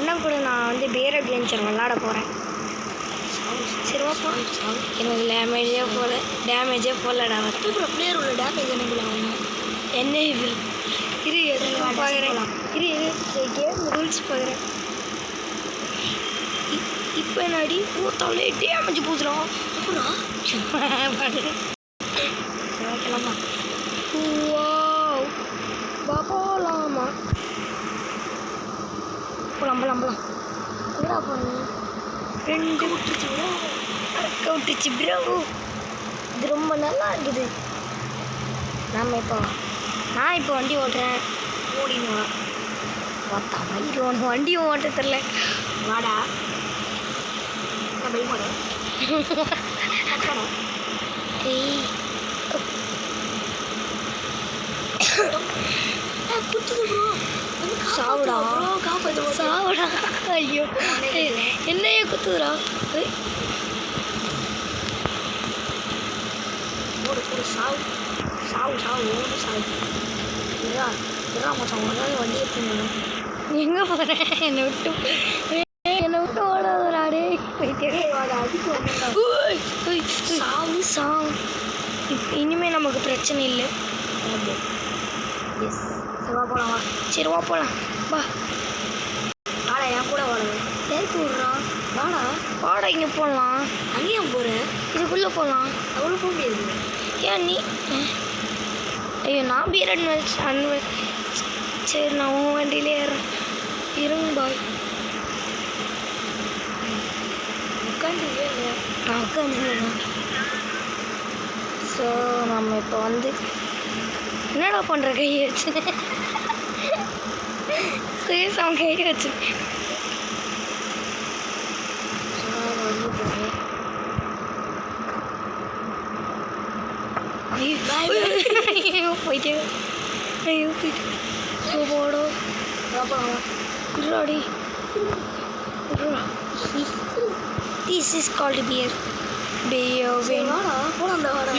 அண்ணன் கூட நான் வந்து பேர் அட்வென்ச்சர் விளாட போகிறேன். சரி ஓப்பா, எனக்கு டேமேஜே போகலடா. அப்புறம் பிளேயர் உள்ள டேமேஜ் என்ன ஆகும்? என்ன இது இரு எதுவும் பார்க்குறேன். கேம் ரூல்ஸ் பார்க்குறேன். இப்போ என்னடி ஊத்தாலே டேமேஜ் பூசுகிறோம். அப்புறம் கிளம்பா போகலாமா? போகலாம் கூட போகணும். 2 விட்டுச்சு ப்ரோ. இது ரொம்ப நல்லா இருக்குது. நான் இப்போ வண்டி ஓட்டுறேன். ஓடினு பார்த்தா மயிறு ஒன்று வண்டியும் ஓட்ட தெரில. வாடா பயமாடா. ஏய் குத்துது ப்ரோ. சாவுடா சாவுடா. ஐயோ என்னையே குத்துதுடா. ஒரு சாவு மச்சான் உடனே வண்டி எடுத்துங்க. எங்கே போகிறேன்? என்னை விட்டு ஓடாதே. சாவு இனிமேல் நமக்கு பிரச்சனை இல்லை. எஸ் சரிவா போகலாம். சரி வா போகலாம். வா வாடா, என் கூட வாடா. சேர்த்து விட்றான். வாடா இங்கே போடலாம். அங்கேயும் போகிறேன். இதுக்குள்ளே போகலாம். அவ்வளோ போக முடியாது. ஏன் நீ? ஐயோ நான் பீரட் சரி நான் உன் வண்டியிலே ஏறேன். இருங்க பாய். நான் உட்காந்துருக்கேன். ஸோ நம்ம இப்போ வந்து என்னடா பண்ணுற கையை வச்சு அவன் கையை வச்சு போயிட்டு போடோ இருடி. This is called beer. வாடா போலாம். வாடா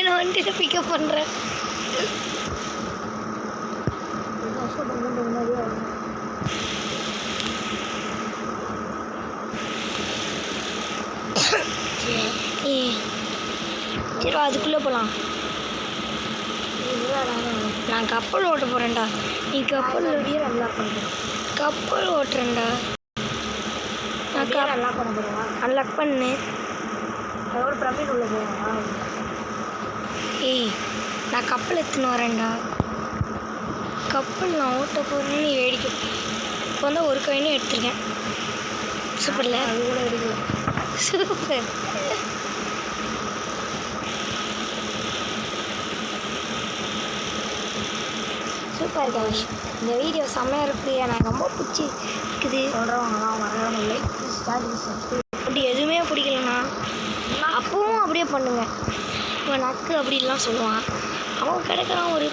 நான் வந்துட்டு பிக்கப் பண்ணுறேன். சரி அதுக்குள்ளே போகலாம். நான் கப்பல் ஓட்ட போகிறேன்டா. நீ கப்பல் ஓட்டுறேன்டா. நான் அன்லாக் பண்ணு. அதோட பிரமிட் உள்ள போவேன். ஏய் நான் கப்பல் எடுத்துன்னு வரேன்டா. கப்பல் நான் ஓட்ட போகிறேன்னு நீ வேடிக்கை. இப்போ வந்து ஒரு காயினும் எடுத்துருக்கேன். சூப்பரில் அது கூட எடுக்கலாம். சூப்பர். சூப்பர் கவிஷ். இந்த வீடியோ செம்மையாக இருக்குது. எனக்கு ரொம்ப பிடிச்சிருக்குது. சொல்கிறவங்கலாம் வரணும் இல்லை. அப்படி எதுவுமே பிடிக்கலண்ணா அப்பவும் அப்படியே பண்ணுங்க. இவன் நக்கு அப்படிலாம் சொல்லுவான். அவன் கிடைக்கிறான் ஒரு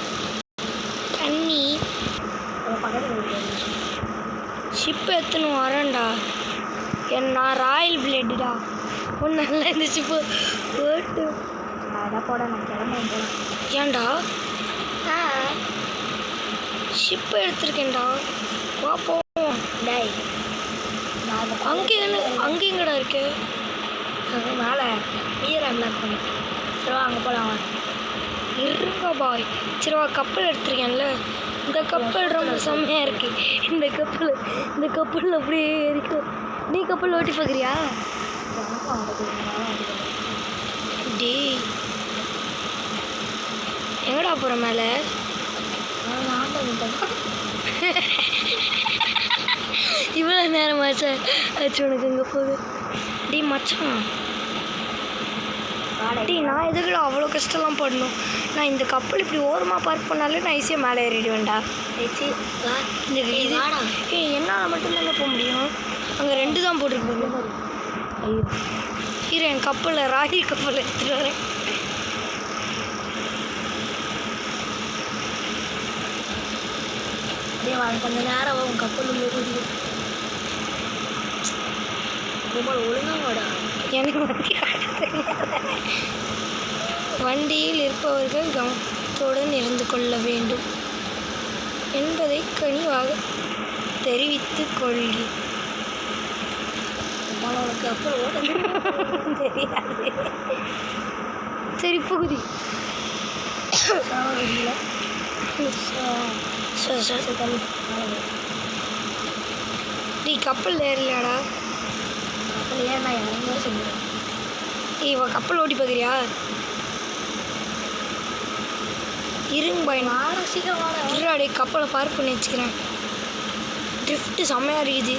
தண்ணி ஷிப் எடுத்துன்னு வரேன்டா. நான் ராயல் பிளேடுடா. ஒன்று நல்லா இந்த ஷிப்பு போட்டு அதை போட நான் கிளம்ப போகிறேன். ஏன்டா ஷிப் எடுத்துருக்கேன்டா. வா போவோம். டேய் அங்கே எங்கடா இருக்கு? அது மேலே நீர் அன்லாக் பண்ணு. சரிவா அங்கே போகலாம். இருங்க பாய். சரிவா கப்பல் எடுத்துருக்கேன்ல. இந்த கப்பல் ரொம்ப செம்மையாக இருக்கு. இந்த கப்பல் அப்படியே இருக்கு. நீ கப்பல் ஓட்டி பார்க்குறியா? டேய் எங்கடா போகிற மேலே? இவ்வளோ நேரம் ஆச்சா ஆச்சு உனக்கு இங்கே போகுது. டீ மச்சான் டீ நான் எதுக்குள்ள அவ்வளோ கஷ்டம்லாம் படணும்? நான் இந்த கப்பல் இப்படி ஓரமாக பார்க் பண்ணாலே நான் ஈஸியாக மேலே ஏறிடுவேன்டா. இந்த இது என்னால் மட்டும்தான் போக முடியும். அங்கே 2 தான் போட்டிருக்கோம். ஐயோ இரு என் கப்பலில் ராயல் கப்பல் எடுத்துகிட்டு வரேன். கொஞ்சம் நேரம் உன் கப்பல் உள்ள போய் ஒழுங்காக வாடா. எனக்கு வண்டியில் இருப்பவர்கள் கவனத்துடன் இருந்து கொள்ள வேண்டும். கனிவாக தெரிவித்துக் கொள்கி. உனக்கு அப்புறம் ஓட்ட தெரியாது. சரி பகுதி நீ கப்பல் ஏறலையாடா? கப்பல் ஏன் நான் இறங்க சொல்லுவேன். இவன் கப்பல் ஓட்டி பார்க்குறியா? இருங்க பாய், சீக்கிரம் வாடா. இருடாடே கப்பலை பார்க் பண்ணி வச்சுக்கிறேன். ட்ரிஃப்ட்டு செம்மையாக இருக்குது.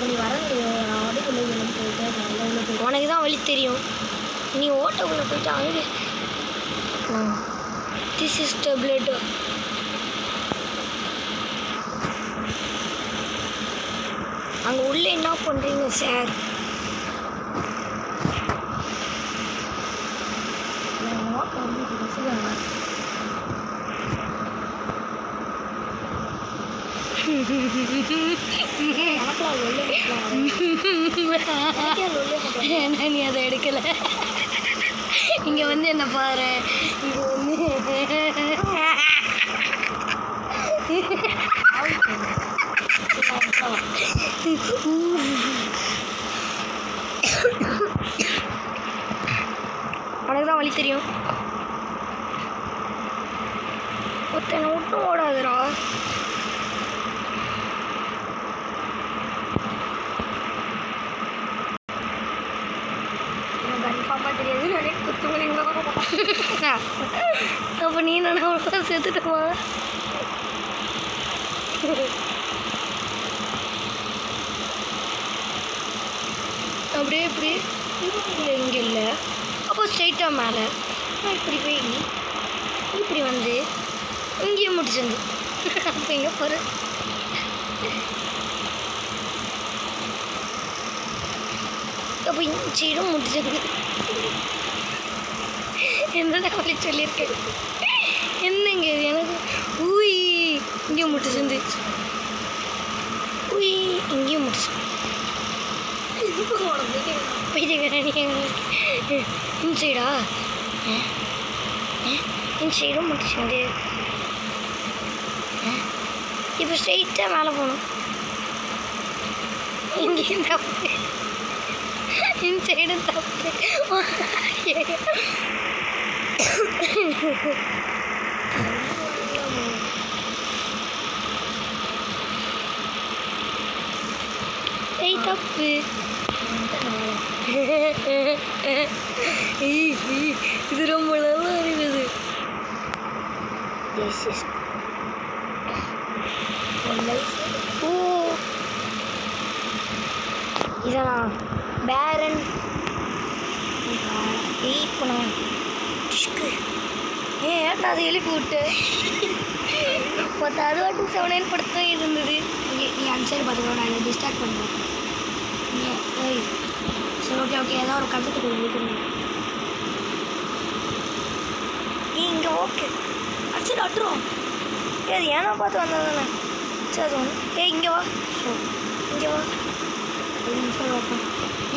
நீ வர முடியும். நான் உள்ள போயிட்டு நல்ல உள்ள போயிட்டு உனக்கு தான் வழி தெரியும். நீ ஓட்டக்குள்ளே போயிட்டு அங்கே திஸ் இஸ் டேப்லெட். அங்கே உள்ளே என்ன பண்ணுறீங்க சார்? ஏன்னா நீ அதை எடுக்கல. இங்கே வந்து என்ன பாரு, இங்கே வந்து உனக்கு தான் வழி தெரியும். ஒருத்தனை விட்டும் ஓடாதுடா. கன்ஃபார்மாக தெரியாது. நிறைய குத்துமலைங்க. அப்போ நீ நான் அவ்வளோ செத்துட்டுமா? அப்படியே இப்படி இங்கே இல்லை. அப்போ ஸ்ட்ரைட்டாக மேலே இப்படி போய் இப்படி வந்து இங்கேயும் முடிச்சிருந்து அப்போ எங்கே போகிற? அப்போ சீடும் முடிச்சிருந்து என்னடா வழி சொல்லியிருக்கேன். என்னங்க இது எனக்கு? ஊய் இங்கேயும் முடிச்சிருந்து ஊய் இங்கேயும் முடிச்சு இன்சைடா இன்சைடும் முடிச்சுண்டு இப்போ ஸ்ட்ரெயிட்டாக மேலே போகணும். இங்கேயும் தப்பு, இன்சைடும் தப்பு. தப்பு இது ரொம்ப நல்லா இருக்குது. ஓ இதான் பேரன். இப்போ நான் ஏன் அதை எழுப்பி விட்டு அது வாட்டும் 7 படத்தான் இருந்தது. நீ அந்த சைடு பார்த்துக்கோ. நான் இதை டிஸ்ட்ராக்ட் பண்ணுறேன். சரி ஓகே ஓகே. ஏதாவது ஒரு கட்டத்துக்கு கொடுக்கணும். நீ இங்கே ஓகே சரி அட்டுரும். அது ஏன்னா பார்த்து வந்தது தானே. சரி அது ஒன்று இங்கே வா. ஸோ இங்கே வா. ஒரு நிமிஷம் வைப்பேன்.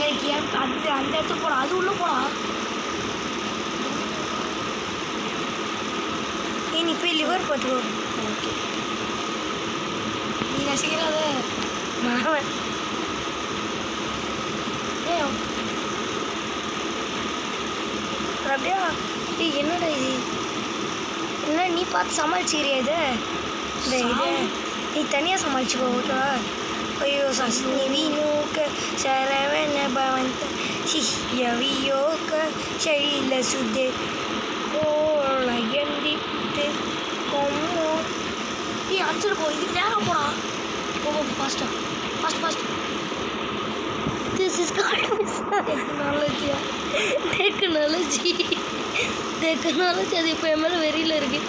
எனக்கு ஏன் அந்த இடத்துக்கு போகலாம். அது உள்ளே போகலாம். நீ போய் லிவர் பார்த்துக்கோ. ஓகே நீ ரசிக்கிறாத மாவன் அப்படியா? என்னடா இது? என்ன நீ பார்த்து சமாளிச்சுக்கிறியா இது? இந்த இது நீ தனியாக சமாளிச்சுக்கோ ஓகேவா? ஐயோ சஸ்னி வீணோக்க சரவண பவந்த சிஹ்யவியோக்க ஷைல சுதே கோளயந்தித்து கொம்மோ. நீ அடிச்சிட்டு போ. இதுக்கு நேரம் போனா போ ஃபாஸ்ட்டாக fast. This is called technology. அது இப்போ என் மேலே வெறியில் இருக்கு.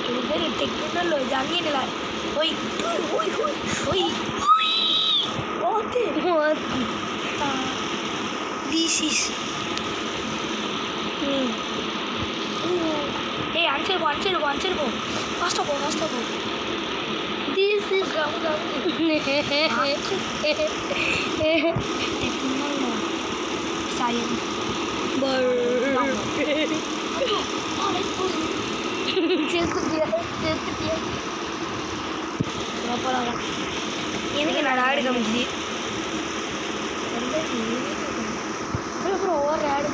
இது பேர் டெக்னாலஜி. அங்கே இல்லை. ஓய் ஓய் ஓய் ஓய் ஓகே. This is ஏய் அடிச்சிட்டு போ. ஃபாஸ்ட்டாக போ. This is சாரி சரி செத்துட்டியா போகலாம் எனக்கு நான் ஆடு காமிக்குது அப்புறம் ஒவ்வொரு ஆடு